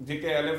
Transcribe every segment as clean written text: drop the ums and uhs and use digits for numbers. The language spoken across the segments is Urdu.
JKLF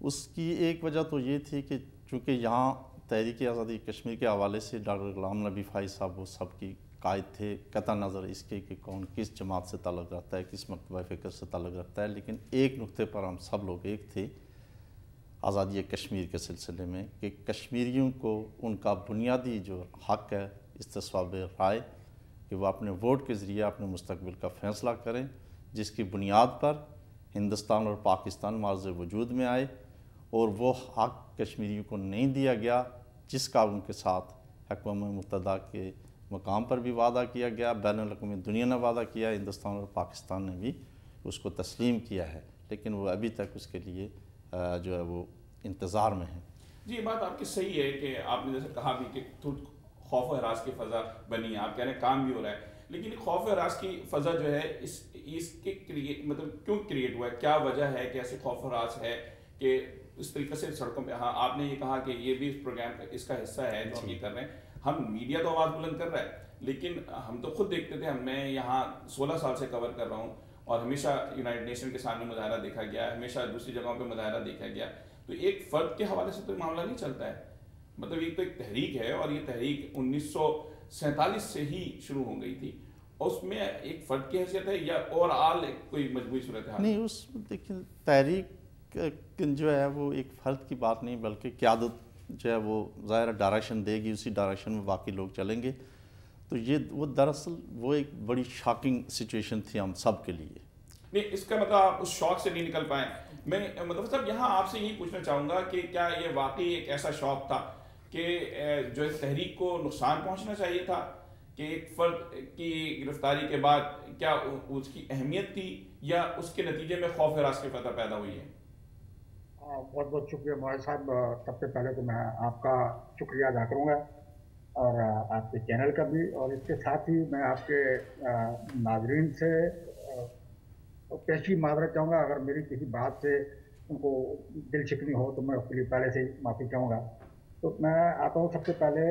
اس کی ایک وجہ تو یہ تھی کہ چونکہ یہاں تحریک آزادی کشمیر کے حوالے سے ڈاکٹر غلام نبی فائز صاحب وہ سب کی قائد تھے، قطع نظر اس کے کہ کون کس جماعت سے تعلق رکھتا ہے، کس مکتبہ فکر سے تعلق رکھتا ہے، لیکن ایک نقطے پر ہم سب لوگ ایک تھے آزادی کشمیر کے سلسلے میں کہ کشمیریوں کو ان کا بنیادی جو حق ہے استصواب رائے کہ وہ اپنے ووٹ کے ذریعے اپنے مستقبل کا فیصلہ کریں، جس کی بنیاد پر ہندوستان اور پاکستان معرض وجود میں آئے، اور وہ حق کشمیریوں کو نہیں دیا گیا جس کا ان کے ساتھ حکومت متحدہ کے مقام پر بھی وعدہ کیا گیا، بین الاقوامی دنیا نے وعدہ کیا، ہندوستان اور پاکستان نے بھی اس کو تسلیم کیا ہے، لیکن وہ ابھی تک اس کے لیے جو ہے وہ انتظار میں ہیں۔ جی یہ بات آپ کی صحیح ہے کہ آپ نے جیسے کہا بھی کہ خوف و ہراس کی فضا بنی ہے، آپ کہہ رہے ہیں کام بھی ہو رہا ہے، لیکن خوف و ہراس کی فضا جو ہے اس کے مطلب کیوں کریٹ ہوا ہے، کیا وجہ ہے کہ ایسے خوف و ہراس ہے کہ اس طریقے سے سڑکوں پہ؟ ہاں آپ نے یہ کہا کہ یہ بھی اس پروگرام کا اس کا حصہ ہے جو ہم یہ کر رہے ہیں، ہم میڈیا تو آواز بلند کر رہا ہے، لیکن ہم تو خود دیکھتے تھے، میں یہاں 16 سال سے کور کر رہا ہوں اور ہمیشہ یونائٹڈ نیشن کے سامنے مظاہرہ دیکھا گیا، ہمیشہ دوسری جگہوں پہ مظاہرہ دیکھا گیا، تو ایک فرد کے حوالے سے تو معاملہ نہیں چلتا ہے، مطلب یہ تو ایک تحریک ہے اور یہ تحریک 1947 سے ہی شروع ہو گئی تھی، اس میں ایک فرد کی حیثیت ہے یا اوور آل کوئی مجموعی صورتحال؟ نہیں، اس دیکھیں تحریک جو ہے وہ ایک فرد کی بات نہیں بلکہ قیادت جو ہے وہ ظاہر ڈائریکشن دے گی، اسی ڈائریکشن میں باقی لوگ چلیں گے، تو یہ وہ دراصل وہ ایک بڑی شاکنگ سچویشن تھی ہم سب کے لیے۔ نہیں، اس کا مطلب آپ اس شوق سے نہیں نکل پائیں، میں مطلب صاحب یہاں آپ سے یہی پوچھنا چاہوں گا کہ کیا یہ واقعی ایک ایسا شوق تھا کہ جو اس تحریک کو نقصان پہنچنا چاہیے تھا کہ ایک فرد کی گرفتاری کے بعد کیا اس کی اہمیت تھی یا اس کے نتیجے میں خوف ہراس کی فتح پیدا ہوئی ہے؟ بہت بہت شکریہ معاذ صاحب، سب سے پہلے تو میں آپ کا شکریہ ادا کروں گا اور آپ کے چینل کا بھی، اور اس کے ساتھ ہی میں آپ کے ناظرین سے پیشی معذرت چاہوں گا اگر میری کسی بات سے ان کو دل شکنی ہو تو میں اس کے لیے پہلے سے ہی معافی چاہوں گا۔ تو میں آتا ہوں سب سے پہلے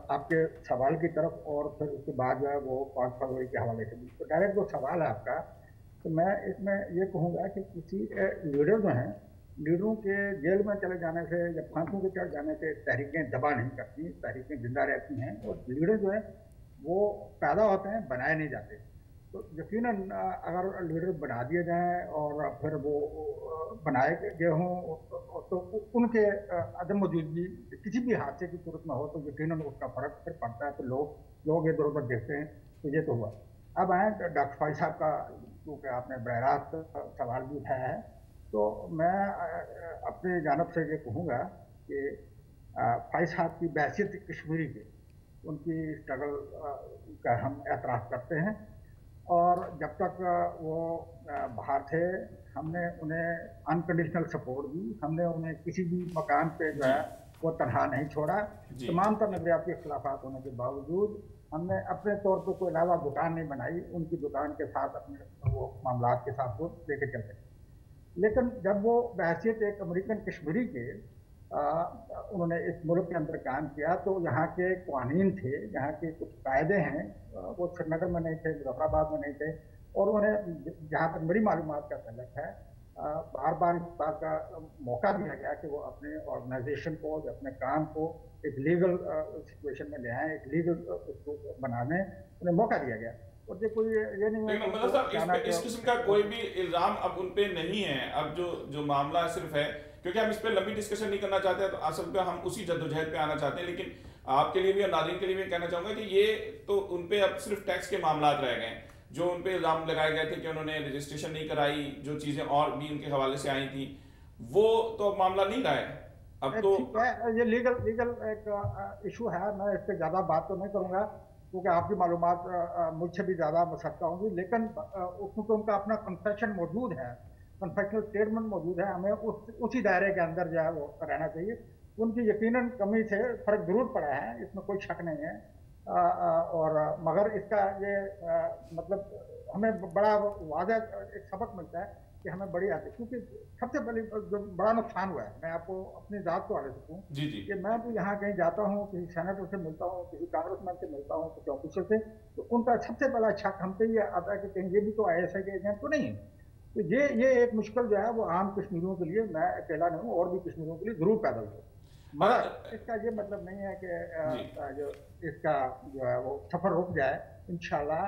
آپ کے سوال کی طرف، اور پھر اس کے بعد جو ہے وہ 5 فروری کے حوالے سے بھی۔ تو ڈائریکٹ جو سوال ہے آپ کا، تو میں اس میں یہ کہوں گا کہ کسی لیڈر جو ہیں، لیڈروں کے جیل میں چلے جانے سے یا پھانسیوں کے چڑھ جانے سے تحریکیں دبا نہیں کرتی، تحریکیں زندہ رہتی ہیں، اور لیڈر جو ہیں وہ پیدا ہوتے ہیں، بنائے نہیں جاتے۔ تو یقیناً اگر لیڈر بنا دیے جائیں اور پھر وہ بنائے گئے ہوں تو ان کے عدم موجودگی کسی بھی حادثے کی صورت میں ہو تو یقیناً اس کا فرق پھر پڑتا ہے، تو لوگ ادھر ادھر دیکھتے ہیں۔ تو یہ تو ہوا۔ اب آئیں ڈاکٹر فائز صاحب کا، کیونکہ آپ نے براہ راست سوال بھی اٹھایا ہے، تو میں اپنی جانب سے یہ کہوں گا کہ فائز صاحب کی بحیثیت کشمیری کے ان کی اسٹرگل کا ہم اعتراف کرتے ہیں، اور جب تک وہ باہر تھے ہم نے انہیں انکنڈیشنل سپورٹ دی، ہم نے انہیں کسی بھی مکان پہ جو ہے وہ تنہا نہیں چھوڑا، تمام تر نظریاتی اختلافات ہونے کے باوجود ہم نے اپنے طور پہ کوئی علاوہ دکان نہیں بنائی، ان کی دکان کے ساتھ اپنے وہ معاملات کے ساتھ وہ لے کے چلتے۔ لیکن جب وہ بحیثیت ایک امریکن کشمیری کے انہوں نے اس ملک کے اندر کام کیا، تو یہاں کے قوانین تھے، یہاں کے کچھ قاعدے ہیں، وہ سری نگر میں نہیں تھے، مظفر آباد میں نہیں تھے، اور انہیں جہاں تک میری معلومات کا تعلق ہے بار بار اس بات کا موقع دیا گیا کہ وہ اپنے آرگنائزیشن کو، اپنے کام کو ایک لیگل سچویشن میں لے آئیں، ایک لیگل اس کو بنانے انہیں موقع دیا گیا۔ اور یہ کوئی یہ نہیں ہے مطلب صاحب اس قسم کا کوئی بھی الزام اب ان پہ نہیں ہے، اب جو معاملہ صرف ہے، کیونکہ ہم اس پہ لمبی ڈسکشن نہیں کرنا چاہتے، تو اصل پہ ہم اسی جدوجہد پہ آنا چاہتے ہیں، لیکن آپ کے لیے بھی اور ناظرین کے لیے بھی کہنا چاہوں گا کہ یہ تو ان پہ اب صرف ٹیکس کے معاملات رہ گئے ہیں، جو ان پہ الزام لگائے گئے تھے کہ انہوں نے رجسٹریشن نہیں کرائی، جو چیزیں اور بھی ان کے حوالے سے آئی تھیں، وہ تو معاملہ نہیں رہا ہے اب تو۔ یہ لیگل ایک ایشو ہے، میں اس پہ زیادہ بات تو نہیں کروں گا کیونکہ آپ کی معلومات مجھ سے بھی زیادہ مسکتا ہوں گی، لیکن کیونکہ ان کا اپنا کنفیشن موجود ہے، کنفیشنل اسٹیٹمنٹ موجود ہے، ہمیں اسی دائرے کے اندر جو ہے وہ رہنا چاہیے۔ ان کی یقیناً کمی سے فرق ضرور پڑا ہے، اس میں کوئی شک نہیں ہے، اور مگر اس کا یہ مطلب ہمیں بڑا واضح ایک سبق ملتا ہے کہ ہمیں بڑی آتی، کیونکہ سب سے پہلے جو بڑا نقصان ہوا ہے، میں آپ کو اپنی ذات کو آگے سکوں کہ میں تو یہاں کہیں جاتا ہوں، کسی سینیٹر سے ملتا ہوں، کسی کانگریس مین سے ملتا ہوں، کسی آفیسر سے، تو ان کا سب سے پہلا شک ہم پہ یہ آتا ہے کہ کہیں یہ بھی تو ISI کے ایجنٹ تو نہیں ہے، تو یہ ایک مشکل جو ہے وہ عام کشمیریوں کے لیے، میں اکیلا نہیں ہوں، اور بھی کشمیریوں کے لیے ضرور پیدا ہو، مگر اس کا یہ مطلب نہیں ہے جی کہ جو اس کا جو ہے وہ سفر رک جائے۔ انشاءاللہ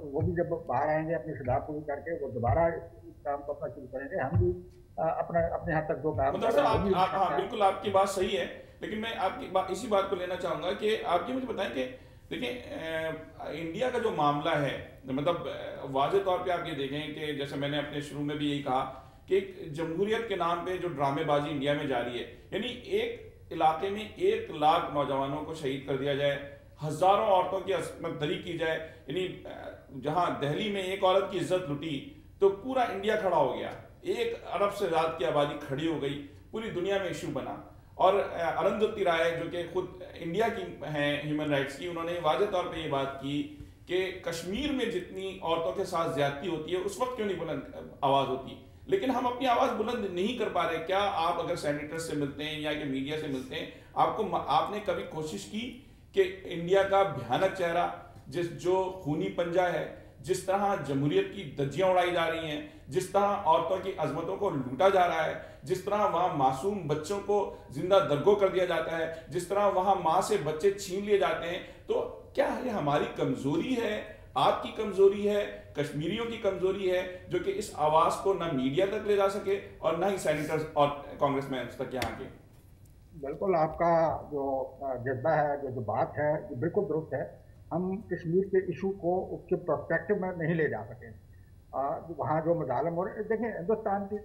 وہ بھی جب باہر آئیں گے اپنی صدا پوری کر کے، وہ دوبارہ اس کام کو اپنا شروع کریں گے، ہم بھی اپنے حد تک جو کام مطلب کر رہے ہیں وہ صاحب بھی آپ ہاں ہے۔ بالکل آپ کی بات صحیح ہے، لیکن میں آپ کی اسی بات کو لینا چاہوں گا کہ آپ یہ مجھے بتائیں کہ دیکھیں انڈیا کا جو معاملہ ہے، مطلب واضح طور پہ آپ یہ دیکھیں کہ جیسے میں نے اپنے شروع میں بھی یہی کہا کہ ایک جمہوریت کے نام پہ جو ڈرامے بازی انڈیا میں جاری ہے، یعنی ایک علاقے میں 1 لاکھ نوجوانوں کو شہید کر دیا جائے، ہزاروں عورتوں کی عصمت دری کی جائے، یعنی جہاں دہلی میں ایک عورت کی عزت لٹی تو پورا انڈیا کھڑا ہو گیا، 1 ارب سے زیادہ کی آبادی کھڑی ہو گئی، پوری دنیا میں ایشو بنا۔ اور ارندھتی رائے جو کہ خود انڈیا کی ہیں ہیومن رائٹس کی، انہوں نے واضح طور پہ یہ بات کی کہ کشمیر میں جتنی عورتوں کے ساتھ زیادتی ہوتی ہے اس وقت کیوں نہیں بلند آواز ہوتی، لیکن ہم اپنی آواز بلند نہیں کر پا رہے۔ کیا آپ اگر سینیٹر سے ملتے ہیں یا کہ میڈیا سے ملتے ہیں، آپ نے کبھی کوشش کی کہ انڈیا کا بھیانک چہرہ جو خونی پنجہ ہے، جس طرح جمہوریت کی دھجیاں اڑائی جا رہی ہیں، جس طرح عورتوں کی عظمتوں کو لوٹا جا رہا ہے، جس طرح وہاں معصوم بچوں کو زندہ درگو کر دیا جاتا ہے، جس طرح وہاں ماں سے بچے چھین لیے جاتے ہیں، تو کیا یہ ہماری کمزوری ہے، آپ کی کمزوری ہے، کشمیریوں کی کمزوری ہے جو کہ اس آواز کو نہ میڈیا تک لے جا سکے اور نہ ہی سینیٹرز اور کانگریس مین تک یہاں کے؟ بالکل آپ کا جو جذبہ ہے، جو بات ہے، یہ بالکل درست ہے۔ ہم کشمیر کے ایشو کو اس کے پرسپیکٹو میں نہیں لے جا سکے۔ وہاں جو مظالم، اور دیکھیں ہندوستان کی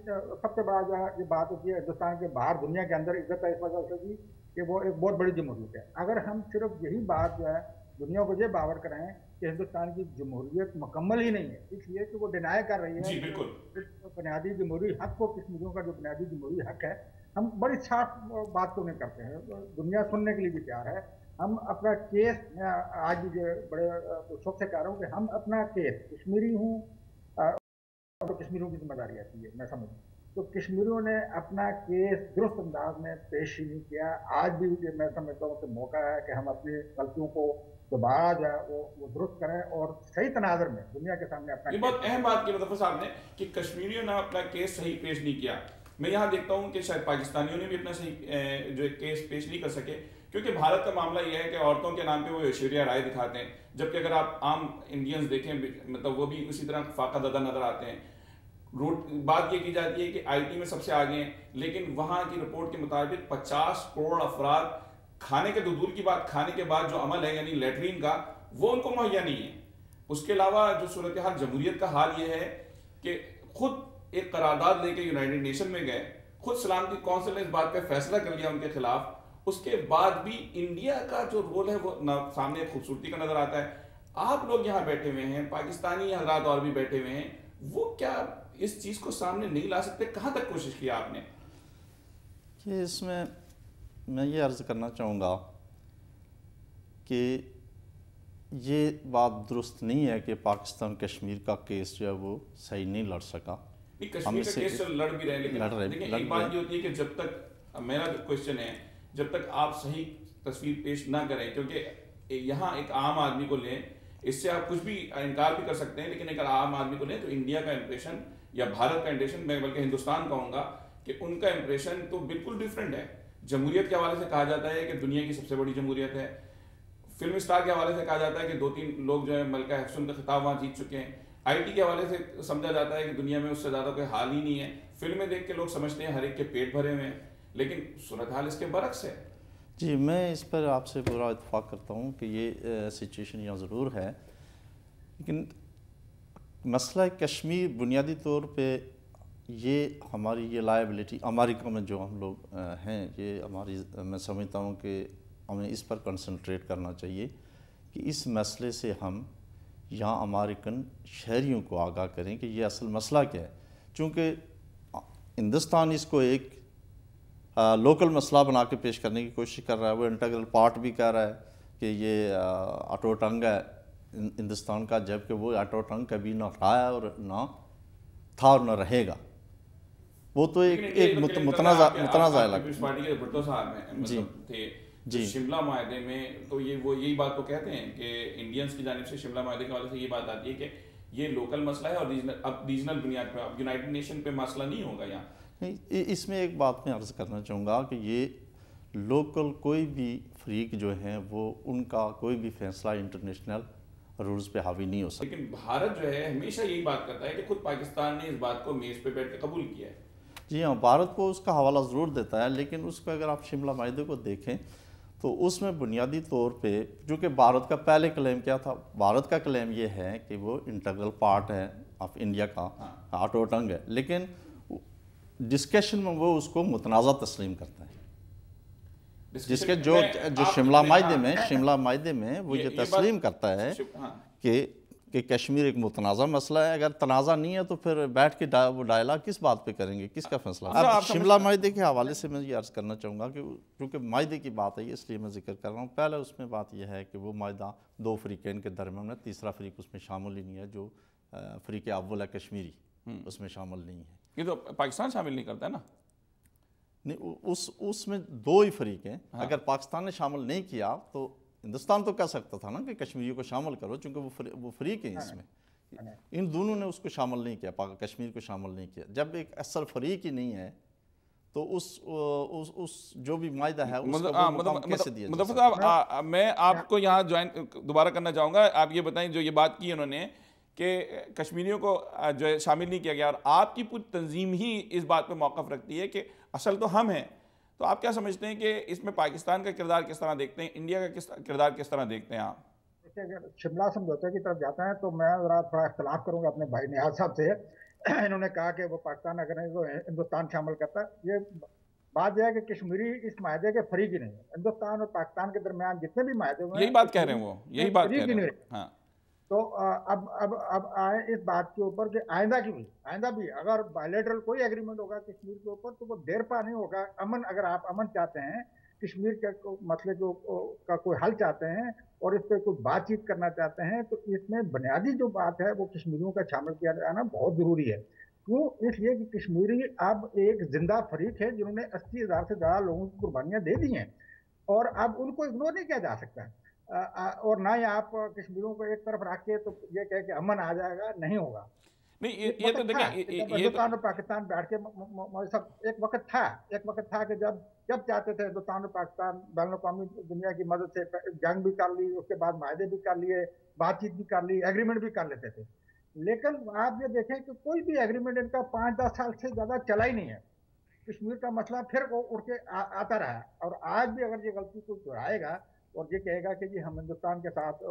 سب سے بڑا جو یہ بات ہوتی ہے، ہندوستان کے باہر دنیا کے اندر عزت ہے اس وجہ سے بھی کہ وہ ایک بہت بڑی جمہوریت ہے۔ اگر ہم صرف یہی بات جو ہے دنیا کو یہ باور کریں کہ ہندوستان کی جمہوریت مکمل ہی نہیں ہے، اس لیے کہ وہ ڈینائی کر رہی ہے جی کہ بالکل اس بنیادی جمہوری حق کو، کشمیریوں کا جو بنیادی جمہوری حق ہے، ہم بڑی صاف بات تو نہیں کرتے ہیں، دنیا سننے کے لیے بھی تیار ہے۔ ہم اپنا کیس، میں آج بھی بڑے شوق سے کہہ رہا ہوں کہ ہم اپنا کیس، کشمیری ہوں تو کشمیریوں کی ذمہ داری آتی ہے، میں سمجھوں تو کشمیریوں نے اپنا کیس درست انداز میں پیش ہی نہیں کیا۔ آج بھی میں سمجھتا ہوں کہ موقع ہے کہ ہم اپنی غلطیوں کو دوبارہ جو ہے وہ درست کریں اور صحیح تناظر میں دنیا کے سامنے اپنا یہ بہت اہم بات کی مظفر صاحب نے کہ کشمیریوں نے اپنا کیس صحیح پیش نہیں کیا۔ میں یہاں دیکھتا ہوں کہ شاید پاکستانیوں نے بھی اپنا صحیح جو کیس پیش نہیں کر سکے، کیونکہ بھارت کا معاملہ یہ ہے کہ عورتوں کے نام پہ وہ ایشوریا رائے دکھاتے ہیں، جبکہ اگر آپ عام انڈینز دیکھیں مطلب وہ بھی اسی طرح فاقہ زدہ نظر آتے ہیں۔ بات یہ کی جاتی ہے کہ آئی ٹی میں سب سے آگے ہیں، لیکن وہاں کی رپورٹ کے مطابق 50 کروڑ افراد کھانے کے دور کی بات، کھانے کے بعد جو عمل ہے یعنی لیٹرین کا، وہ ان کو مہیا نہیں ہے۔ اس کے علاوہ جو صورتحال جمہوریت کا حال یہ ہے کہ خود ایک قرارداد لے کے یونائٹڈ نیشن میں گئے، خود سلامتی کونسل نے اس بات پہ فیصلہ کر لیا ان کے خلاف، اس کے بعد بھی انڈیا کا جو رول ہے وہ سامنے ایک خوبصورتی کا نظر آتا ہے۔ آپ لوگ یہاں بیٹھے ہوئے ہیں، پاکستانی حضرات اور بھی بیٹھے ہوئے ہیں، وہ کیا اس چیز کو سامنے نہیں لا سکتے؟ کہاں تک کوشش کی آپ نے؟ کہ اس میں یہ عرض کرنا چاہوں گا کہ یہ بات درست نہیں ہے کہ پاکستان کشمیر کا کیس جو ہے وہ صحیح نہیں لڑ سکا۔ کشمیر کا کیس لڑ بھی رہے، لیکن دیکھیں ایک بات یہ ہوتی ہے کہ جب تک، میرا کوشچن ہے، جب تک آپ صحیح تصویر پیش نہ کریں، کیونکہ یہاں ایک عام آدمی کو لیں، اس سے آپ کچھ بھی انکار بھی کر سکتے ہیں، لیکن اگر عام آدمی کو لیں تو انڈیا کا امپریشن یا بھارت کا امپریشن، میں بلکہ ہندوستان کہوں گا کہ ان کا امپریشن تو بالکل ڈیفرنٹ ہے۔ جمہوریت کے حوالے سے کہا جاتا ہے کہ دنیا کی سب سے بڑی جمہوریت ہے، فلم اسٹار کے حوالے سے کہا جاتا ہے کہ 2-3 لوگ جو ہے ملکہ حسن کا خطاب وہاں جیت چکے ہیں، آئی ٹی کے حوالے سے سمجھا جاتا ہے کہ دنیا میں اس سے زیادہ کوئی حال ہی نہیں ہے، فلمیں دیکھ کے لوگ سمجھتے ہیں ہر ایک کے پیٹ بھرے ہوئے ہیں، لیکن صورتحال اس کے برعکس ہے۔ جی میں اس پر آپ سے پورا اتفاق کرتا ہوں کہ یہ سچویشن یہاں ضرور ہے، لیکن مسئلہ کشمیر بنیادی طور پہ یہ ہماری یہ لائبلٹی امریکہ میں جو ہم لوگ ہیں، یہ ہماری، میں سمجھتا ہوں کہ ہمیں اس پر کنسنٹریٹ کرنا چاہیے کہ اس مسئلے سے ہم یہاں امریکن شہریوں کو آگاہ کریں کہ یہ اصل مسئلہ کیا ہے، چونکہ ہندوستان اس کو ایک لوکل مسئلہ بنا کے پیش کرنے کی کوشش کر رہا ہے، وہ انٹیگرل پارٹ بھی کہہ رہا ہے کہ یہ اٹو ٹنگ ہے ہندوستان کا، جبکہ وہ اٹو ٹنگ کبھی نہ رہا ہے اور نہ تھا اور نہ رہے گا، وہ تو ایک متنازع علاقہ۔ پارٹی کے بھٹو صاحب تھے جی شملہ معاہدے میں، تو وہ یہی بات تو کہتے ہیں کہ انڈینز کی جانب سے شملہ معاہدے کے حوالے سے یہ بات آتی ہے کہ یہ لوکل مسئلہ ہے اور اب ریجنل بنیاد پہ اب یونائٹڈ نیشن پہ مسئلہ نہیں ہوگا یہاں. نہیں، اس میں ایک بات میں عرض کرنا چاہوں گا کہ یہ لوکل کوئی بھی فریق جو ہیں وہ ان کا کوئی بھی فیصلہ انٹرنیشنل رولز پہ حاوی نہیں ہو سکتا. لیکن بھارت جو ہے ہمیشہ یہی بات کرتا ہے کہ خود پاکستان نے اس بات کو میز پہ بیٹھ کے قبول کیا ہے. جی ہاں، بھارت کو اس کا حوالہ ضرور دیتا ہے، لیکن اس کو اگر آپ شملہ معاہدے کو دیکھیں تو اس میں بنیادی طور پہ جو کہ بھارت کا پہلے کلیم کیا تھا، بھارت کا کلیم یہ ہے کہ وہ انٹیگرل پارٹ ہے آف انڈیا کا، ہارٹ و ٹنگ ہے، لیکن ڈسکشن میں وہ اس کو متنازع تسلیم کرتا ہے. جس کے جو شملہ معاہدے میں وہ یہ تسلیم کرتا ہے کہ کشمیر ایک متنازع مسئلہ ہے. اگر تنازع نہیں ہے تو پھر بیٹھ کے وہ ڈائلاگ کس بات پہ کریں گے، کس کا فیصلہ. اب شملہ معاہدے کے حوالے سے میں یہ عرض کرنا چاہوں گا کہ کیونکہ معاہدے کی بات ہے اس لیے میں ذکر کر رہا ہوں. پہلے اس میں بات یہ ہے کہ وہ معاہدہ دو فریقین کے درمیان ہے، تیسرا فریق اس میں شامل ہی نہیں ہے، جو فریق اول ہے کشمیری، اس میں شامل نہیں ہے. یہ تو پاکستان شامل نہیں کرتا ہے نا. نہیں، اس میں دو ہی فریق ہیں. اگر پاکستان نے شامل نہیں کیا تو ہندوستان تو کہہ سکتا تھا نا کہ کشمیریوں کو شامل کرو، چونکہ وہ فریق ہیں اس میں. ان دونوں نے اس کو شامل نہیں کیا، کشمیر کو شامل نہیں کیا. جب ایک اصل فریق ہی نہیں ہے تو اس جو بھی معاہدہ ہے اس کو مقام کیسے دیا جا مظفر سکتا ہے؟ صاحب میں آپ کو یہاں جوائن دوبارہ کرنا چاہوں گا. آپ یہ بتائیں جو یہ بات کی انہوں نے کہ کشمیریوں کو جو ہے شامل نہیں کیا گیا، اور آپ کی پوری تنظیم ہی اس بات پہ موقف رکھتی ہے کہ اصل تو ہم ہیں، تو آپ کیا سمجھتے ہیں کہ اس میں پاکستان کا کردار کس طرح دیکھتے ہیں، انڈیا کا کردار کس طرح دیکھتے ہیں آپ؟ دیکھیں، اگر شملہ سمجھوتے کی طرف جاتا ہے تو میں ذرا تھوڑا اختلاف کروں گا اپنے بھائی نیاز صاحب سے. انہوں نے کہا کہ وہ پاکستان اگر نہیں تو ہندوستان شامل کرتا ہے. یہ بات یہ ہے کہ کشمیری اس معاہدے کے فریق ہی نہیں ہے. ہندوستان اور پاکستان کے درمیان جتنے بھی معاہدے ہوئے ہیں یہی بات کہہ رہے ہیں وہ، یہی بات کہہ رہے ہیں. ہاں، تو اب آئے اس بات کے اوپر کہ آئندہ بھی اگر بائیلیٹرل کوئی ایگریمنٹ ہوگا کشمیر کے اوپر تو وہ دیر پا نہیں ہوگا. اگر آپ امن چاہتے ہیں، کشمیر کے مسئلے کا کوئی حل چاہتے ہیں اور اس پہ کوئی بات چیت کرنا چاہتے ہیں تو اس میں بنیادی جو بات ہے وہ کشمیریوں کا شامل کیا جانا بہت ضروری ہے. کیوں؟ اس لیے کہ کشمیری اب ایک زندہ فریق ہے جنہوں نے 80,000 سے زیادہ لوگوں کی قربانیاں دے دی ہیں اور اب ان کو اگنور نہیں کیا جا سکتا. اور نہ ہی آپ کشمیریوں کو ایک طرف رکھ کے تو یہ کہے کہ امن آ جائے گا، نہیں ہوگا. نہیں یہ تو دیکھیں ہندوستان اور پاکستان بیٹھ کے ایک وقت تھا کہ جب چاہتے تھے ہندوستان اور پاکستان بین الاقوامی دنیا کی مدد سے جنگ بھی کر لی، اس کے بعد معاہدے بھی کر لیے، بات چیت بھی کر لی، ایگریمنٹ بھی کر لیتے تھے. لیکن آپ یہ دیکھیں کہ کوئی بھی ایگریمنٹ ان کا 5-10 سال سے زیادہ چلا ہی نہیں ہے. کشمیر کا مسئلہ پھر اٹھ کے آتا رہا اور آج بھی اگر یہ غلطی کو دہرائے گا اور یہ کہے گا کہ جی ہم ہندوستان کے ساتھ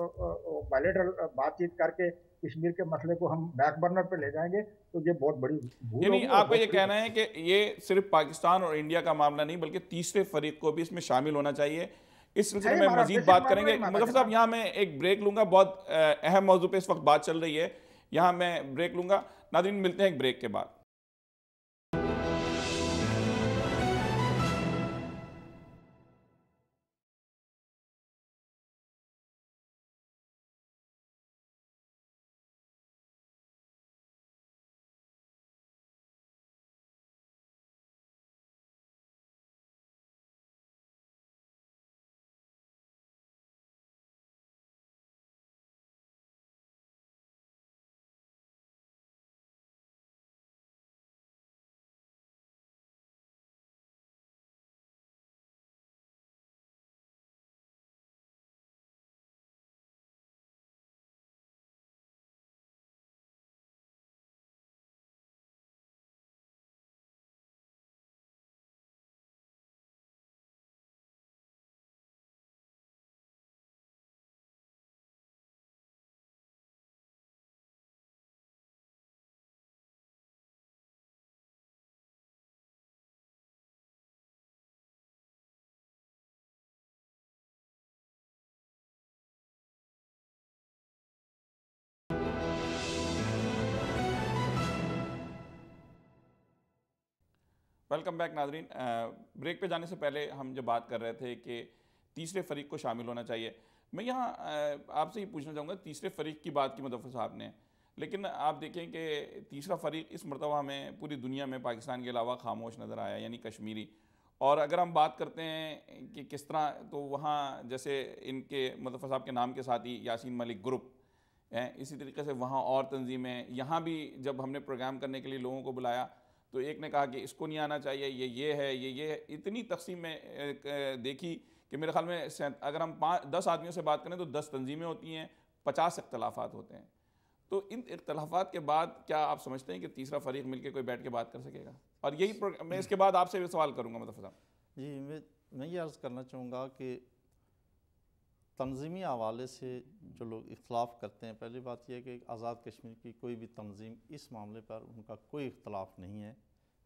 بائیلیٹرل بات چیت کر کے کشمیر کے مسئلے کو ہم بیک برنر پہ لے جائیں گے تو یہ بہت بڑی بھول ہوگی. یعنی آپ کا یہ کہنا ہے کہ یہ صرف پاکستان اور انڈیا کا معاملہ نہیں بلکہ تیسرے فریق کو بھی اس میں شامل ہونا چاہیے. اس سلسلے میں مزید بات کریں گے. مظفر صاحب یہاں میں ایک بریک لوں گا، بہت اہم موضوع پہ اس وقت بات چل رہی ہے، یہاں میں بریک لوں گا. ناظرین ملتے ہیں ایک بریک کے بعد. ویلکم بیک ناظرین. بریک پہ جانے سے پہلے ہم جو بات کر رہے تھے کہ تیسرے فریق کو شامل ہونا چاہیے. میں یہاں آپ سے یہ پوچھنا چاہوں گا، تیسرے فریق کی بات کی مظفر صاحب نے، لیکن آپ دیکھیں کہ تیسرا فریق اس مرتبہ ہمیں پوری دنیا میں پاکستان کے علاوہ خاموش نظر آیا، یعنی کشمیری. اور اگر ہم بات کرتے ہیں کہ کس طرح، تو وہاں جیسے ان کے مظفر صاحب کے نام کے ساتھ ہی یاسین ملک گروپ، اسی طریقے سے وہاں اور تنظیمیں، یہاں بھی جب ہم نے پروگرام کرنے کے لیے لوگوں کو بلایا تو ایک نے کہا کہ اس کو نہیں آنا چاہیے، یہ ہے، یہ ہے، اتنی تقسیم میں دیکھی کہ میرے خیال میں اگر ہم 10 آدمیوں سے بات کریں تو 10 تنظیمیں ہوتی ہیں، 50 اختلافات ہوتے ہیں. تو ان اختلافات کے بعد کیا آپ سمجھتے ہیں کہ تیسرا فریق مل کے کوئی بیٹھ کے بات کر سکے گا؟ اور یہی میں اس کے بعد آپ سے بھی سوال کروں گا مظفر صاحب. جی، میں یہ عرض کرنا چاہوں گا کہ تنظیمی حوالے سے جو لوگ اختلاف کرتے ہیں، پہلی بات یہ ہے کہ آزاد کشمیر کی کوئی بھی تنظیم اس معاملے پر ان کا کوئی اختلاف نہیں ہے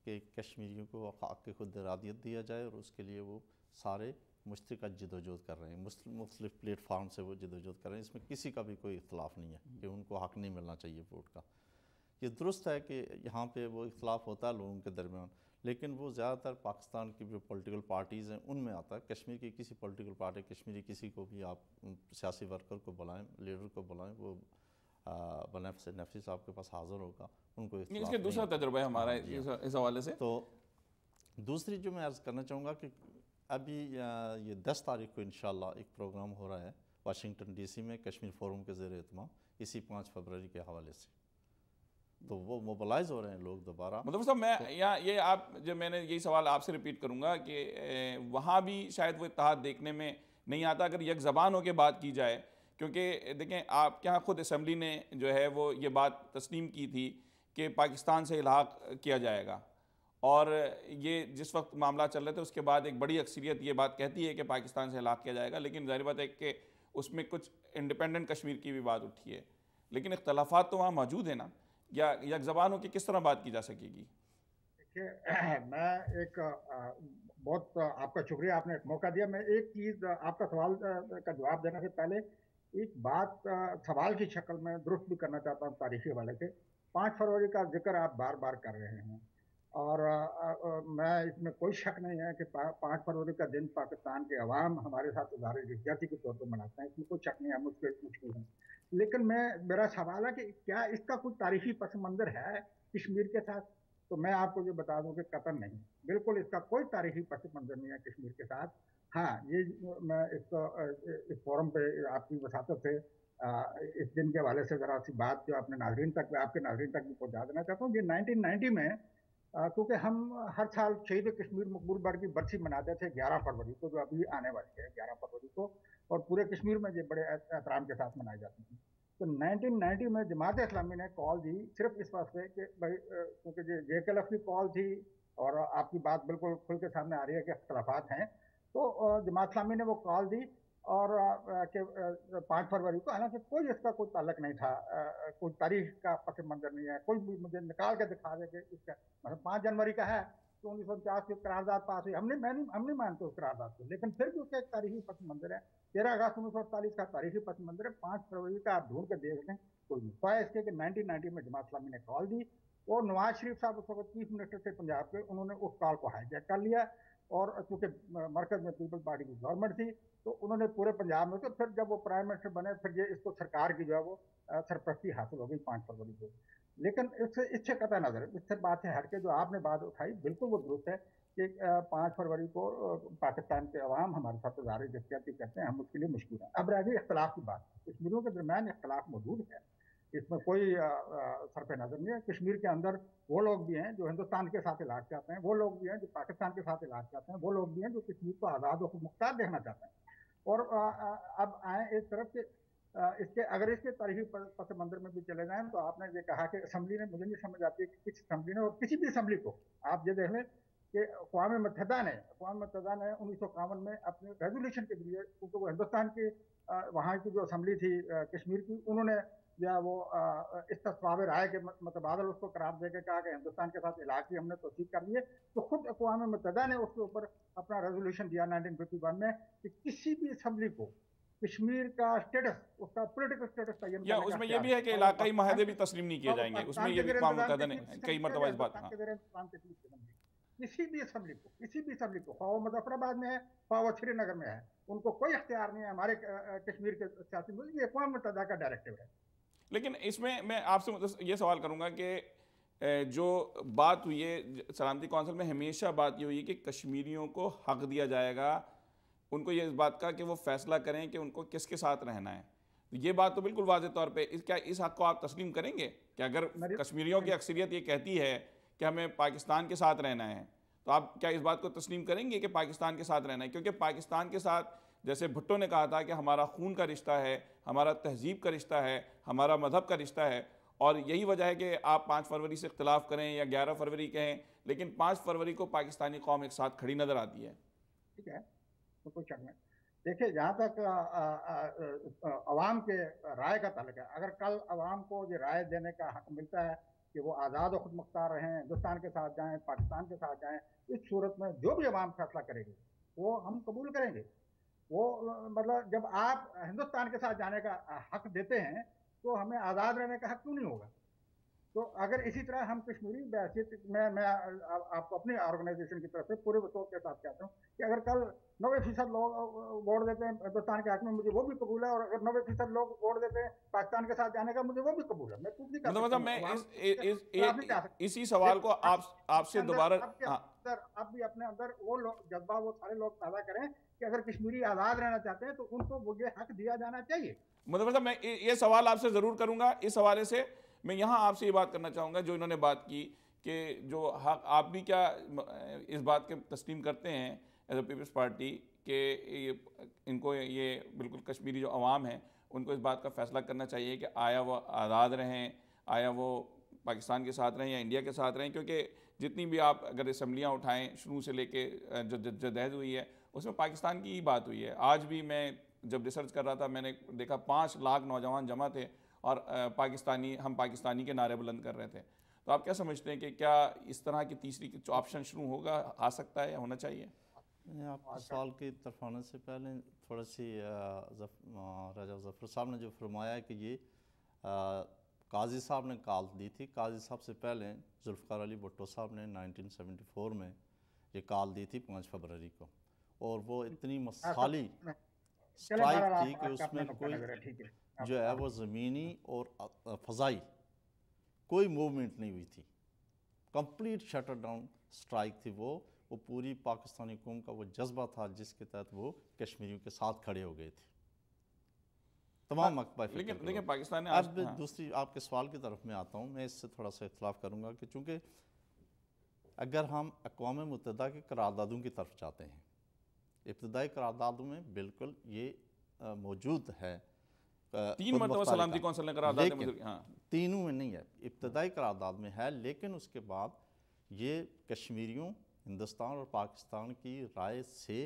کہ کشمیریوں کو حق خود ارادیت دیا جائے، اور اس کے لیے وہ سارے مشترکہ جدوجہد کر رہے ہیں، مختلف پلیٹ فارم سے وہ جدوجہد کر رہے ہیں. اس میں کسی کا بھی کوئی اختلاف نہیں ہے کہ ان کو حق نہیں ملنا چاہیے ووٹ کا. یہ درست ہے کہ یہاں پہ وہ اختلاف ہوتا ہے لوگوں کے درمیان، لیکن وہ زیادہ تر پاکستان کی جو پولیٹیکل پارٹیز ہیں ان میں آتا ہے. کشمیر کی کسی پولیٹیکل پارٹی، کشمیری کسی کو بھی آپ سیاسی ورکر کو بلائیں، لیڈر کو بلائیں، وہ نفسی صاحب کے پاس حاضر ہوگا، ان کو اختلاف اس کے دوسرا تجربہ ہے ہمارا اس حوالے سے. تو دوسری جو میں عرض کرنا چاہوں گا کہ ابھی یہ 10 تاریخ کو انشاءاللہ ایک پروگرام ہو رہا ہے واشنگٹن ڈی سی میں کشمیر فورم کے زیر اہتمام، اسی 5 فروری کے حوالے سے. تو وہ موبلائز ہو رہے ہیں لوگ دوبارہ. مطلب صاحب میں یہ آپ جو میں نے یہی سوال آپ سے ریپیٹ کروں گا کہ وہاں بھی شاید وہ اتحاد دیکھنے میں نہیں آتا اگر یک زبان ہو کے بات کی جائے. کیونکہ دیکھیں آپ کے یہاں خود اسمبلی نے جو ہے وہ یہ بات تسلیم کی تھی کہ پاکستان سے الحاق کیا جائے گا، اور یہ جس وقت معاملہ چل رہے تھے اس کے بعد ایک بڑی اکثریت یہ بات کہتی ہے کہ پاکستان سے الحاق کیا جائے گا. لیکن ظاہر بات ہے کہ اس میں کچھ انڈیپینڈنٹ کشمیر کی بھی بات اٹھی ہے، لیکن اختلافات تو وہاں موجود ہیں نا. یا یک زبان ہو کہ کس طرح بات کی جا سکے گی؟ دیکھیے، میں ایک بہت آپ کا شکریہ، آپ نے ایک موقع دیا. میں ایک چیز آپ کا سوال کا جواب دینے سے پہلے ایک بات سوال کی شکل میں درست بھی کرنا چاہتا ہوں تاریخی حوالے سے. 5 فروری کا ذکر آپ بار بار کر رہے ہیں، اور میں اس میں کوئی شک نہیں ہے کہ 5 فروری کا دن پاکستان کے عوام ہمارے ساتھ اظہار یکجہتی کے طور پر مناتے ہیں، اس میں کوئی شک نہیں ہے، مجھ سے مشکل ہے. لیکن میرا سوال ہے کہ کیا اس کا کوئی تاریخی پس منظر ہے کشمیر کے ساتھ؟ تو میں آپ کو یہ بتا دوں کہ قطعاً نہیں، بالکل اس کا کوئی تاریخی پس منظر نہیں ہے کشمیر کے ساتھ. ہاں، یہ میں اس فورم پہ آپ کی وساطت سے اس دن کے حوالے سے ذرا سی بات جو اپنے ناظرین تک، آپ کے ناظرین تک بھی پہنچا دینا چاہتا ہوں. یہ 1990 میں کیونکہ ہم ہر سال شہید کشمیر مقبول بٹ کی برسی مناتے تھے 11 فروری کو، جو ابھی آنے والی ہے 11 فروری کو، اور پورے کشمیر میں یہ بڑے احترام کے ساتھ منائی جاتی ہیں. تو 1990 میں جماعت اسلامی نے کال دی صرف اس واسطے کہ بھائی کیونکہ جے کے ایف کی کال تھی، اور آپ کی بات بالکل کھل کے سامنے آ رہی ہے کہ اختلافات ہیں. تو جماعت اسلامی نے وہ کال دی اور کہ 5 فروری کو، حالانکہ کوئی اس کا کوئی تعلق نہیں تھا، کوئی تاریخ کا پس منظر نہیں ہے، کوئی بھی مجھے نکال کے دکھا دے کہ اس کا مطلب 5 جنوری کا ہے تو 1949 کی قرارداد پاس ہوئی. ہم نہیں مانتے اس قرارداد کو، لیکن پھر بھی اس کا ایک تاریخی پس منظر ہے. 13 اگست 1948 کا تاریخی پس منظر ہے. 5 فروری کا آپ ڈھونڈ کے دیکھ لیں کوئی نہیں. سوائے اس کے کہ 1990 میں جماعت اسلامی نے کال دی، اور نواز شریف صاحب اس وقت چیف منسٹر تھے پنجاب کے، انہوں نے اس کال کو ہائی جیک کر لیا، اور چونکہ مرکز میں پیپل پارٹی کی گورنمنٹ تھی تو انہوں نے پورے پنجاب میں، تو پھر جب وہ پرائم منسٹر بنے پھر یہ اس کو سرکار کی جو ہے وہ سرپرستی حاصل ہو گئی 5 فروری کو. لیکن اس سے قطع نظر، اس سے بات ہے ہٹ کے جو آپ نے بات اٹھائی بالکل وہ درست ہے کہ 5 فروری کو پاکستان کے عوام ہمارے ساتھ اظہار یکجہتی کرتے ہیں، ہم اس کے لیے مشکور ہیں. اب رہ گئی اختلاف کی بات. کشمیریوں کے درمیان اختلاف موجود ہے، اس میں کوئی صرف نظر نہیں ہے. کشمیر کے اندر وہ لوگ بھی ہیں جو ہندوستان کے ساتھ علاقہ چاہتے ہیں، وہ لوگ بھی ہیں جو پاکستان کے ساتھ علاقہ چاہتے ہیں، وہ لوگ بھی ہیں جو کشمیر کو آزاد و خود مختار دیکھنا چاہتے ہیں. اور اب آئیں ایک طرف کہ اگر اس کے تاریخی پس منظر میں بھی چلے جائیں تو آپ نے یہ کہا کہ اسمبلی نے، مجھے نہیں سمجھ آتی ہے کہ کس اسمبلی نے، اور کسی بھی اسمبلی کو آپ یہ دیکھ لیں کہ اقوام متحدہ نے 1951 میں اپنے ریزولوشن کے ذریعے، کیونکہ وہ ہندوستان کی وہاں کی جو اسمبلی تھی کشمیر کی، انہوں نے یا وہ استصواب رائے کے متبادل اس کو قرار دے کے کہا کہ ہندوستان کے ساتھ علاقے ہم نے توثیق کر لیے. تو خود اقوام متحدہ نے اس کے اوپر اپنا ریزولوشن دیا 1951 میں کہ کسی بھی اسمبلی کو کشمیر کا اسٹیٹس، اس کا پولیٹیکل اسٹیٹس تعین کرنے یا کا اس میں یہ بھی ہے کہ علاقائی معاہدے بھی تسلیم نہیں کیے جائیں گے، اس میں یہ بھی اقوام متحدہ نے کئی مرتبہ اس بات. کسی بھی اسمبلی کو خواہ مظفر آباد میں ہے خواہ سری نگر میں ہے، ان کو کوئی اختیار نہیں ہے ہمارے کشمیر کے سیاسی ملک. یہ اقوام متحدہ کا ڈائریکٹو ہے. لیکن اس میں آپ سے یہ سوال کروں گا کہ جو بات ہوئی ہے سلامتی کونسل میں، ہمیشہ بات یہ ہوئی ہے کہ کشمیریوں کو حق دیا جائے گا، ان کو یہ اس بات کا کہ وہ فیصلہ کریں کہ ان کو کس کے ساتھ رہنا ہے. یہ بات تو بالکل واضح طور پہ کیا اس حق کو آپ تسلیم کریں گے کہ اگر کشمیریوں کی اکثریت یہ کہتی ہے کہ ہمیں پاکستان کے ساتھ رہنا ہے تو آپ کیا اس بات کو تسلیم کریں گے کہ پاکستان کے ساتھ رہنا ہے؟ کیونکہ پاکستان کے ساتھ جیسے بھٹو نے کہا تھا کہ ہمارا خون کا رشتہ ہے، ہمارا تہذیب کا رشتہ ہے، ہمارا مذہب کا رشتہ ہے، اور یہی وجہ ہے کہ آپ 5 فروری سے اختلاف کریں یا 11 فروری کہیں، لیکن 5 فروری کو پاکستانی قوم ایک ساتھ کھڑی نظر آتی ہے۔ ٹھیک ہے، تو کوئی شک نہیں۔ دیکھیں، جہاں تک عوام کے رائے کا تعلق ہے، اگر کل عوام کو یہ رائے دینے کا حق ملتا ہے کہ وہ آزاد و خود مختار رہیں، ہندوستان کے ساتھ جائیں، پاکستان کے ساتھ جائیں، اس صورت میں جو بھی عوام فیصلہ کرے گی وہ ہم قبول کریں گے۔ وہ مطلب جب آپ ہندوستان کے ساتھ جانے کا حق دیتے ہیں تو ہمیں آزاد رہنے کا حق کیوں نہیں ہوگا؟ تو اگر اسی طرح ہم کشمیری بحثیت میں آپ کو اپنی آرگنائزیشن کی طرف سے پورے وصول کے ساتھ کہتا ہوں کہ اگر کل 90% لوگ ووٹ دیتے ہیں ہندوستان کے حق میں، مجھے وہ بھی قبول ہے، اور اگر 90% لوگ ووٹ دیتے ہیں پاکستان کے ساتھ جانے کا، مجھے وہ بھی قبول ہے۔ میں کچھ نہیں کر سکتا، میں اسی سوال کو آپ سے دوبارہ اب بھی اپنے اندر وہ جذبہ وہ سارے لوگ پیدا کریں کہ اگر کشمیری آزاد رہنا چاہتے ہیں تو ان کو وہ یہ حق دیا جانا چاہیے۔ مطلب صاحب، میں یہ سوال آپ سے ضرور کروں گا۔ اس حوالے سے میں یہاں آپ سے یہ بات کرنا چاہوں گا جو انہوں نے بات کی کہ جو حق، آپ بھی کیا اس بات کے تسلیم کرتے ہیں ایز اے پیپلز پارٹی کہ ان کو یہ بالکل کشمیری جو عوام ہیں ان کو اس بات کا فیصلہ کرنا چاہیے کہ آیا وہ آزاد رہیں، آیا وہ پاکستان کے ساتھ رہیں یا انڈیا کے ساتھ رہیں؟ کیونکہ جتنی بھی آپ اگر اسمبلیاں اٹھائیں شروع سے لے کے جو جدید ہوئی ہے اس میں پاکستان کی ہی بات ہوئی ہے۔ آج بھی میں جب ریسرچ کر رہا تھا میں نے دیکھا 5 لاکھ نوجوان جمع تھے اور ہم پاکستانی کے نعرے بلند کر رہے تھے۔ تو آپ کیا سمجھتے ہیں کہ کیا اس طرح کی تیسری آپشن شروع ہوگا، آ سکتا ہے یا ہونا چاہیے؟ میں آپ کے سوال کی طرف آنے سے پہلے تھوڑا سی راجہ ظفر صاحب نے جو فرمایا ہے کہ یہ قاضی صاحب نے کال دی تھی، قاضی صاحب سے پہلے ذوالفقار علی بھٹو صاحب نے 1974 میں یہ کال دی تھی 5 فروری کو، اور وہ اتنی مثالی سٹرائک تھی کہ اس میں کوئی جو ہے وہ زمینی اور فضائی کوئی موومنٹ نہیں ہوئی تھی، کمپلیٹ شٹر ڈاؤن سٹرائک تھی۔ وہ پوری پاکستانی قوم کا وہ جذبہ تھا جس کے تحت وہ کشمیریوں کے ساتھ کھڑے ہو گئے تھے تمام مکبہ فکر۔ لیکن پاکستان نے اب دوسری آپ کے سوال کی طرف میں آتا ہوں، میں اس سے تھوڑا سا اختلاف کروں گا کہ چونکہ اگر ہم اقوام متحدہ کے قراردادوں کی طرف جاتے ہیں، ابتدائی قراردادوں میں بالکل یہ موجود ہے، 3 مرتبہ سلامتی کونسل نے قرارداد منظور، ہاں تینوں میں نہیں ہے، ابتدائی قرارداد میں ہے، لیکن اس کے بعد یہ کشمیریوں، ہندوستان اور پاکستان کی رائے سے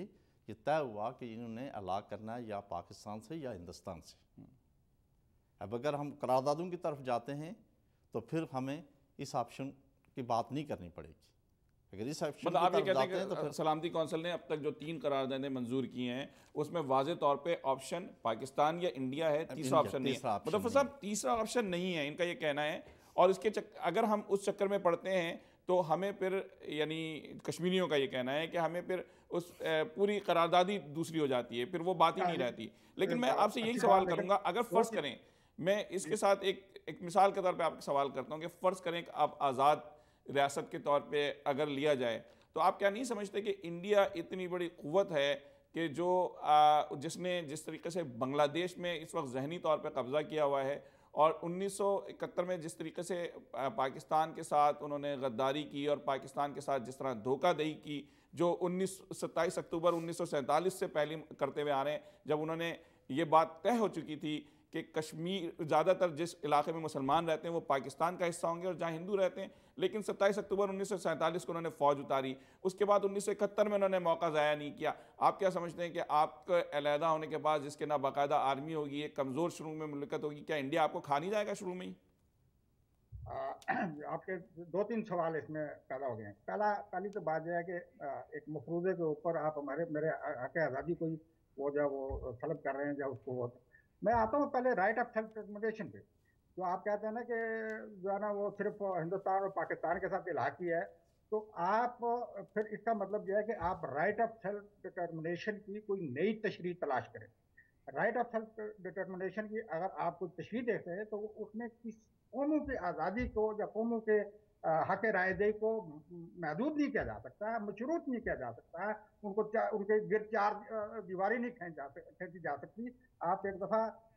یہ طے ہوا کہ انہوں نے الگ کرنا ہے یا پاکستان سے یا ہندوستان سے۔ اب اگر ہم قراردادوں کی طرف جاتے ہیں تو پھر ہمیں اس آپشن کی بات نہیں کرنی پڑے گی۔ اگر اس آپشن مطلب آپ یہ کہتے ہیں کہ سلامتی کونسل نے اب تک جو 3 قراردادیں منظور کی ہیں اس میں واضح طور پہ آپشن پاکستان یا انڈیا ہے، تیسرا آپشن نہیں ہے۔ مظفر صاحب، تیسرا آپشن نہیں ہے ان کا یہ کہنا ہے، اور اس کے اگر ہم اس چکر میں پڑتے ہیں تو ہمیں پھر یعنی کشمیریوں کا یہ کہنا ہے کہ ہمیں پھر اس پوری قراردادی دوسری ہو جاتی ہے، پھر وہ بات ہی نہیں رہتی۔ لیکن میں آپ سے یہی سوال کروں گا، اگر فرض کریں، میں اس کے ساتھ ایک مثال کے طور پہ آپ سے سوال کرتا ہوں کہ فرض کریں کہ آپ آزاد ریاست کے طور پہ اگر لیا جائے تو آپ کیا نہیں سمجھتے کہ انڈیا اتنی بڑی قوت ہے کہ جس طریقے سے بنگلہ دیش میں اس وقت ذہنی طور پہ قبضہ کیا ہوا ہے، اور 1971 میں جس طریقے سے پاکستان کے ساتھ انہوں نے غداری کی اور پاکستان کے ساتھ جس طرح دھوکہ دہی کی، جو 27 اکتوبر 1947 سے پہلے کرتے ہوئے آ رہے ہیں، جب انہوں نے یہ بات طے ہو چکی تھی کہ کشمیر زیادہ تر جس علاقے میں مسلمان رہتے ہیں وہ پاکستان کا حصہ ہوں گے اور جہاں ہندو رہتے ہیں، لیکن 27 اکتوبر 1947 کو انہوں نے فوج اتاری، اس کے بعد 1971 میں انہوں نے موقع ضائع نہیں کیا۔ آپ کیا سمجھتے ہیں کہ آپ کے علیحدہ ہونے کے بعد جس کے نہ باقاعدہ آرمی ہوگی، ایک کمزور شروع میں مملکت ہوگی، کیا انڈیا آپ کو کھا نہیں جائے گا شروع میں ہی؟ آپ کے 2-3 سوال اس میں پیدا ہو گئے ہیں۔ پہلی تو بات یہ ہے کہ ایک مفروضے کے اوپر آپ میرے حق آزادی کو وہ جو وہ طلب کر رہے ہیں، جو اس کو میں آتا ہوں پہلے رائٹ آف سیلف ڈٹرمنیشن پہ، جو آپ کہتے ہیں نا کہ جو ہے نا وہ صرف ہندوستان اور پاکستان کے ساتھ الحاقی ہے، تو آپ پھر اس کا مطلب یہ ہے کہ آپ رائٹ آف سیلف ڈٹرمنیشن کی کوئی نئی تشریح تلاش کریں۔ رائٹ آف سیلف ڈٹرمنیشن کی اگر آپ کوئی تشریح دیکھتے ہیں تو اس میں کس قوموں کی آزادی کو یا قوموں کے حق رائے دہی کو محدود نہیں کیا جا سکتا، مشروط نہیں کیا جا سکتا، ان کے گرد 4 دیواری نہیں کھینچی جا سکتی۔ آپ ایک دفعہ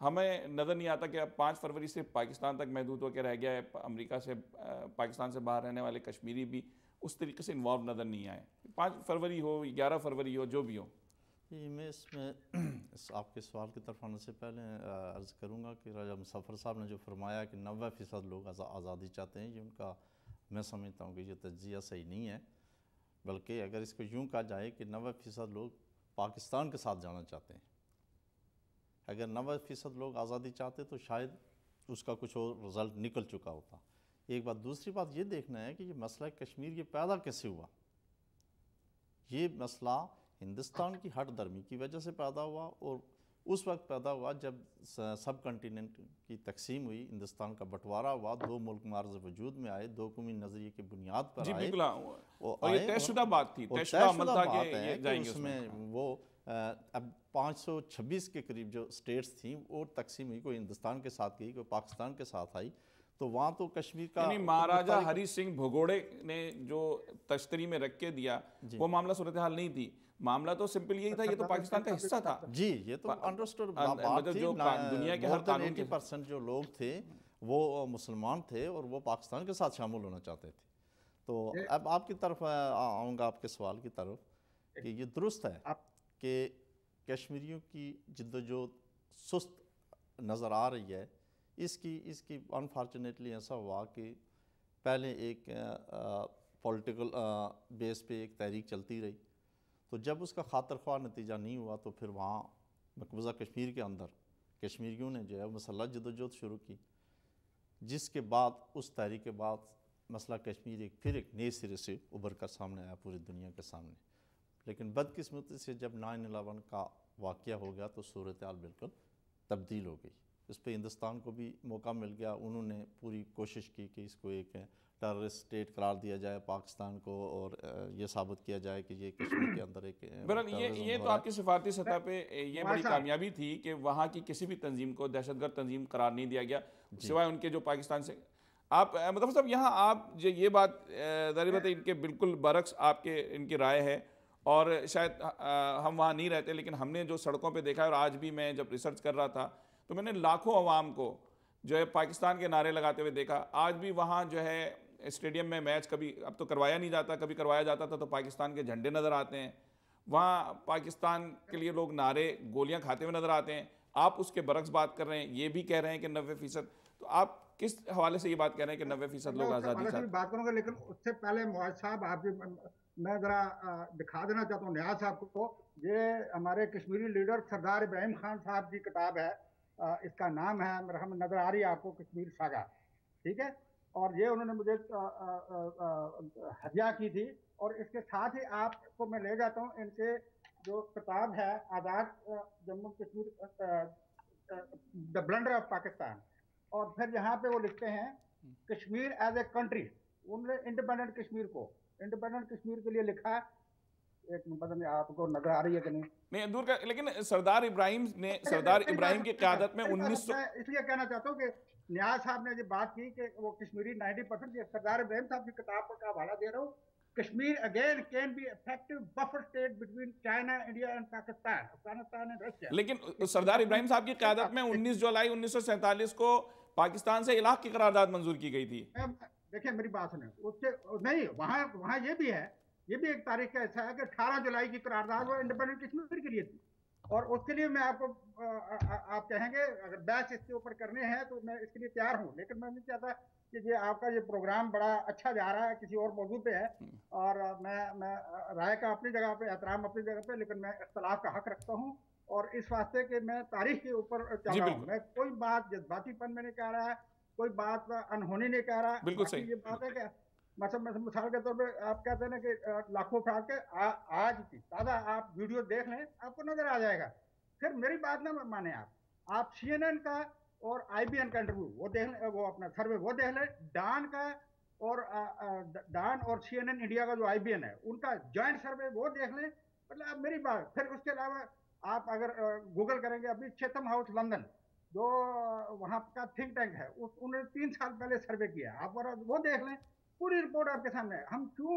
ہمیں نظر نہیں آتا کہ اب 5 فروری صرف پاکستان تک محدود ہو کے رہ گیا ہے. امریکہ سے پاکستان سے باہر رہنے والے کشمیری بھی اس طریقے سے انوالو نظر نہیں آئے. 5 فروری ہو 11 فروری ہو جو بھی ہو. میں اس میں آپ کے سوال کی طرف آنے سے پہلے عرض کروں گا کہ راجہ مظفر صاحب نے جو فرمایا کہ 90% لوگ آزادی چاہتے ہیں، یہ ان کا میں سمجھتا ہوں کہ یہ تجزیہ صحیح نہیں ہے، بلکہ اگر اس کو یوں کہا جائے کہ 90% لوگ پاکستان کے ساتھ جانا چاہتے ہیں. اگر 90% لوگ آزادی چاہتے تو شاید اس کا کچھ اور رزلٹ نکل چکا ہوتا. ایک بات. دوسری بات یہ دیکھنا ہے کہ یہ مسئلہ کشمیر یہ پیدا کیسے ہوا. یہ مسئلہ ہندوستان کی ہٹ درمی کی وجہ سے پیدا ہوا، اور اس وقت پیدا ہوا جب سب کنٹیننٹ کی تقسیم ہوئی، ہندوستان کا بٹوارا ہوا، 2 ملک معرض وجود میں آئے، 2 قومی نظریے کی بنیاد پر جی آئے. بالکل، اور یہ طے شدہ بات تھی، طے شدہ عمل تھا کہ یہ جائیں گے. اس میں وہ اب 526 کے قریب جو سٹیٹس تھیں وہ تقسیم ہوئی، کوئی ہندوستان کے ساتھ گئی، کوئی پاکستان کے ساتھ آئی. تو وہاں تو کشمیر کا یعنی مہاراجہ ہری سنگھ بھگوڑے نے جو تشتری میں رکھ کے دیا وہ معاملہ صورتحال نہیں تھی. معاملہ تو سمپل یہی تھا، یہ تو پاکستان کا حصہ تھا. جی یہ تو انڈرسٹوڈ بات تھی. جو دنیا کے ہر قانون کے 80% جو لوگ تھے وہ مسلمان تھے اور وہ پاکستان کے ساتھ شامل ہونا چاہتے تھے. تو اب آپ کی طرف آؤں گا، آپ کے سوال کی طرف، کہ یہ درست ہے کہ کشمیریوں کی جدوجہد سست نظر آ رہی ہے. اس کی انفارچونیٹلی ایسا ہوا کہ پہلے ایک پولیٹیکل بیس پہ ایک تحریک چلتی رہی، تو جب اس کا خاطر خواہ نتیجہ نہیں ہوا تو پھر وہاں مقبوضہ کشمیر کے اندر کشمیریوں نے جو ہے مسلح جدوجہد شروع کی، جس کے بعد اس تحریک کے بعد مسئلہ کشمیر پھر ایک نئے سرے سے ابھر کر سامنے آیا پوری دنیا کے سامنے. لیکن بدقسمتی سے جب 9/11 کا واقعہ ہو گیا تو صورتحال بالکل تبدیل ہو گئی. اس پہ ہندوستان کو بھی موقع مل گیا. انہوں نے پوری کوشش کی کہ اس کو ایک ٹیررسٹ اسٹیٹ قرار دیا جائے پاکستان کو، اور یہ ثابت کیا جائے کہ یہ کشمیر کے اندر ایک یہ تو آپ کی سفارتی سطح پہ یہ بڑی کامیابی تھی کہ وہاں کی کسی بھی تنظیم کو دہشت گرد تنظیم قرار نہیں دیا گیا، سوائے ان کے جو پاکستان سے. آپ مطلب صاحب یہاں آپ جو یہ بات ظاہر بات ہے ان کے بالکل برعکس آپ کے ان کی رائے ہے، اور شاید ہم وہاں نہیں رہتے لیکن ہم نے جو سڑکوں پہ دیکھا ہے، اور آج بھی میں جب ریسرچ کر رہا تھا تو میں نے لاکھوں عوام کو جو ہے پاکستان کے نعرے لگاتے ہوئے دیکھا. آج بھی وہاں جو ہے اسٹیڈیم میں میچ کبھی اب تو کروایا نہیں جاتا، کبھی کروایا جاتا تھا تو پاکستان کے جھنڈے نظر آتے ہیں وہاں، پاکستان کے لیے لوگ نعرے گولیاں کھاتے ہوئے نظر آتے ہیں. آپ اس کے برعکس بات کر رہے ہیں، یہ بھی کہہ رہے ہیں کہ 90%. تو آپ کس حوالے سے یہ بات کہہ رہے ہیں کہ 90% لوگ آزادی چاہتے ہیں؟ بات کروں گا، لیکن اس سے پہلے معاذ صاحب آپ میں ذرا دکھا دینا چاہتا ہوں نیاز صاحب کو. یہ ہمارے کشمیری لیڈر سردار ابراہیم خان صاحب کی کتاب ہے، اس کا نام ہے، مرحم نظر آ رہی ہے آپ کو، کشمیر ساگا، ٹھیک ہے. اور یہ انہوں نے مجھے ہدیہ کی تھی. اور اس کے ساتھ ہی آپ کو میں لے جاتا ہوں ان کے جو کتاب ہے آزاد جموں کشمیر، دا بلنڈر آف پاکستان. اور پھر یہاں پہ وہ لکھتے ہیں کشمیر ایز اے کنٹری. انہوں نے انڈیپینڈنٹ کشمیر کو، انڈیپینڈنٹ کشمیر کے لیے لکھا ہے. ایک پتہ نہیں آپ کو نظر آ رہی ہے کہ نہیں دور کا، لیکن سردار ابراہیم کی قیادت میں 1900 میں اس لیے کہنا چاہتا ہوں کہ نیاز صاحب نے جو بات کی کہ وہ کشمیری 90%، یہ سردار ابراہیم صاحب کی کتاب کا حوالہ دے رہا ہوں. Kashmir again can be effective buffer state between China, India and Pakistan, Afghanistan and Russia. لیکن سردار ابراہیم صاحب کی قیادت میں 19 جولائی 1947 کو پاکستان سے الحاق کی قرارداد منظور کی گئی تھی. دیکھیں میری بات سنیں، اس سے نہیں، وہاں یہ بھی ہے، یہ بھی ایک تاریخ کا ایسا ہے کہ 18 جولائی کی قرارداد وہ انڈیپینڈنٹ کشمیر کے لیے تھی. اور اس کے لیے میں آپ کو آپ کہیں گے اگر بحث اس کے اوپر کرنے ہیں تو میں اس کے لیے تیار ہوں. لیکن میں نہیں چاہتا کہ یہ آپ کا یہ پروگرام بڑا اچھا جا رہا ہے، کسی اور موضوع پہ ہے، اور میں رائے کا اپنی جگہ پہ، احترام اپنی جگہ پہ، لیکن میں اختلاف کا حق رکھتا ہوں. اور اس واسطے کہ میں تاریخ کے اوپر چل رہا ہوں. میں کوئی بات جذباتی پن میں نہیں کہہ رہا ہے، کوئی بات انہونی نہیں کہہ رہا. بالکل صحیح. یہ بات ہے کہ مثال کے طور پہ آپ کہتے ہیں کہ لاکھوں افراد کے آج کی تازہ آپ ویڈیو دیکھ لیں، آپ کو نظر آ جائے گا. پھر میری بات نہ مانیں، آپ سی این این کا اور آئی بی این کا انٹرویو وہ دیکھ لیں، وہ اپنا سروے وہ دیکھ لیں، ڈان کا اور سی این این انڈیا کا جو آئی بی این ہے ان کا جوائنٹ سروے وہ دیکھ لیں. مطلب اب میری بات، پھر اس کے علاوہ آپ اگر گوگل کریں گے، ابھی چیتم ہاؤس لندن جو وہاں کا تھنک ٹینک ہے، انہوں نے 3 سال پہلے سروے کیا، آپ وہ دیکھ لیں، پوری رپورٹ آپ کے سامنے ہے. ہم کیوں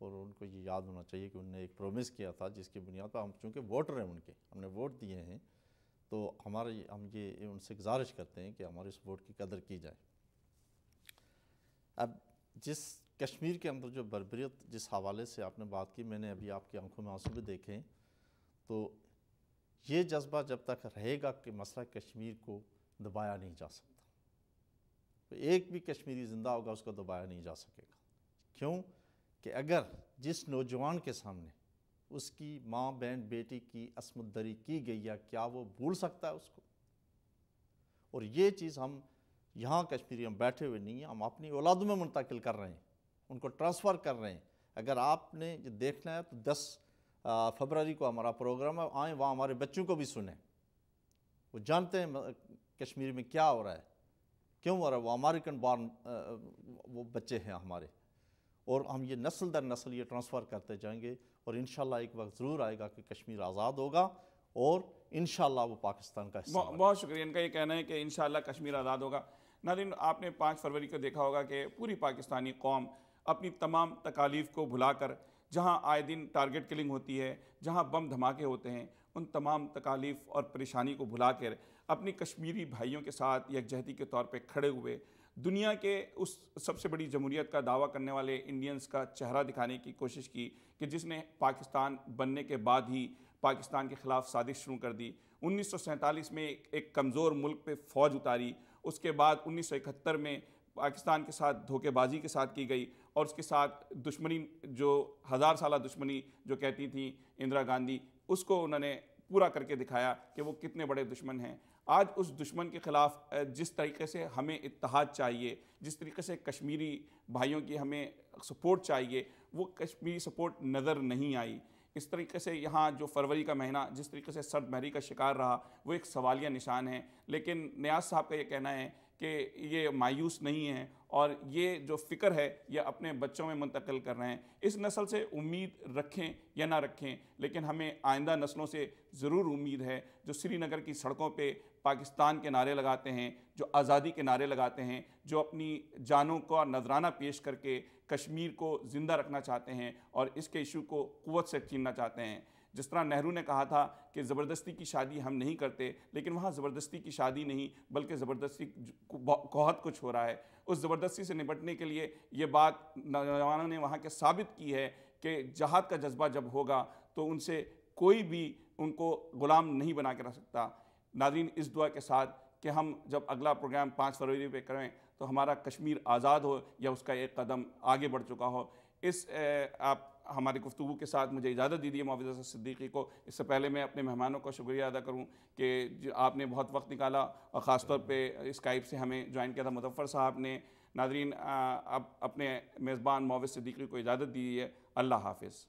اور ان کو یہ یاد ہونا چاہیے کہ انہوں نے ایک پرومس کیا تھا جس کی بنیاد پر ہم چونکہ ووٹر ہیں ان کے، ہم نے ووٹ دیے ہیں، تو ہم یہ ان سے گزارش کرتے ہیں کہ ہمارے اس ووٹ کی قدر کی جائے۔ اب جس کشمیر کے اندر جو بربریت جس حوالے سے آپ نے بات کی، میں نے ابھی آپ کی آنکھوں میں آنسو بھی دیکھے، تو یہ جذبہ جب تک رہے گا کہ مسئلہ کشمیر کو دبایا نہیں جا سکتا، ایک بھی کشمیری زندہ ہوگا اس کو دبایا نہیں جا سکے گا۔ کیوں کہ اگر جس نوجوان کے سامنے اس کی ماں بہن بیٹی کی عصمت دری کی گئی ہے، کیا وہ بھول سکتا ہے اس کو؟ اور یہ چیز ہم یہاں کشمیری ہم بیٹھے ہوئے نہیں ہیں، ہم اپنی اولادوں میں منتقل کر رہے ہیں، ان کو ٹرانسفر کر رہے ہیں۔ اگر آپ نے یہ دیکھنا ہے تو 10 فروری کو ہمارا پروگرام ہے، آئیں وہاں ہمارے بچوں کو بھی سنیں، وہ جانتے ہیں کشمیر میں کیا ہو رہا ہے، کیوں ہو رہا ہے، وہ امریکن بارن وہ بچے ہیں ہمارے، اور ہم یہ نسل در نسل یہ ٹرانسفر کرتے جائیں گے، اور انشاءاللہ ایک وقت ضرور آئے گا کہ کشمیر آزاد ہوگا اور انشاءاللہ وہ پاکستان کا حصہ ہوگا۔ بہت شکریہ، ان کا یہ کہنا ہے کہ انشاءاللہ کشمیر آزاد ہوگا۔ ناظرین، آپ نے 5 فروری کو دیکھا ہوگا کہ پوری پاکستانی قوم اپنی تمام تکالیف کو بھلا کر، جہاں آئے دن ٹارگٹ کلنگ ہوتی ہے، جہاں بم دھماکے ہوتے ہیں، ان تمام تکالیف اور پریشانی کو بھلا کر اپنی کشمیری بھائیوں کے ساتھ یکجہتی کے طور پہ کھڑے ہوئے، دنیا کے اس سب سے بڑی جمہوریت کا دعویٰ کرنے والے انڈینز کا چہرہ دکھانے کی کوشش کی کہ جس نے پاکستان بننے کے بعد ہی پاکستان کے خلاف سازش شروع کر دی۔ 1947 میں ایک کمزور ملک پہ فوج اتاری، اس کے بعد 1971 میں پاکستان کے ساتھ دھوکے بازی کے ساتھ کی گئی، اور اس کے ساتھ دشمنی، جو 1000 سالہ دشمنی جو کہتی تھیں اندرا گاندھی، اس کو انہوں نے پورا کر کے دکھایا کہ وہ کتنے بڑے دشمن ہیں۔ آج اس دشمن کے خلاف جس طریقے سے ہمیں اتحاد چاہیے، جس طریقے سے کشمیری بھائیوں کی ہمیں سپورٹ چاہیے، وہ کشمیری سپورٹ نظر نہیں آئی۔ اس طریقے سے یہاں جو فروری کا مہینہ جس طریقے سے سرد مہری کا شکار رہا، وہ ایک سوالیہ نشان ہے۔ لیکن نیاز صاحب کا یہ کہنا ہے کہ یہ مایوس نہیں ہیں، اور یہ جو فکر ہے یہ اپنے بچوں میں منتقل کر رہے ہیں۔ اس نسل سے امید رکھیں یا نہ رکھیں، لیکن ہمیں آئندہ نسلوں سے ضرور امید ہے، جو سری نگر کی سڑکوں پہ پاکستان کے نعرے لگاتے ہیں، جو آزادی کے نعرے لگاتے ہیں، جو اپنی جانوں کا نذرانہ پیش کر کے کشمیر کو زندہ رکھنا چاہتے ہیں اور اس کے ایشو کو قوت سے چھیننا چاہتے ہیں۔ جس طرح نہرو نے کہا تھا کہ زبردستی کی شادی ہم نہیں کرتے، لیکن وہاں زبردستی کی شادی نہیں بلکہ زبردستی بہت کچھ ہو رہا ہے۔ اس زبردستی سے نپٹنے کے لیے یہ بات نوجوانوں نے وہاں کے ثابت کی ہے کہ جہاد کا جذبہ جب ہوگا تو ان سے کوئی بھی ان کو غلام نہیں بنا کے رکھ سکتا۔ ناظرین، اس دعا کے ساتھ کہ ہم جب اگلا پروگرام 5 فروری پہ کریں تو ہمارا کشمیر آزاد ہو یا اس کا ایک قدم آگے بڑھ چکا ہو۔ آپ ہماری گفتگو کے ساتھ مجھے اجازت دی معاوض اظہر صدیقی کو۔ اس سے پہلے میں اپنے مہمانوں کا شکریہ ادا کروں کہ آپ نے بہت وقت نکالا، اور خاص طور پہ اسکائپ سے ہمیں جوائن کیا تھا مظفر صاحب نے۔ ناظرین، اب اپنے میزبان معاوض صدیقی کو اجازت دیجیے۔ اللہ حافظ۔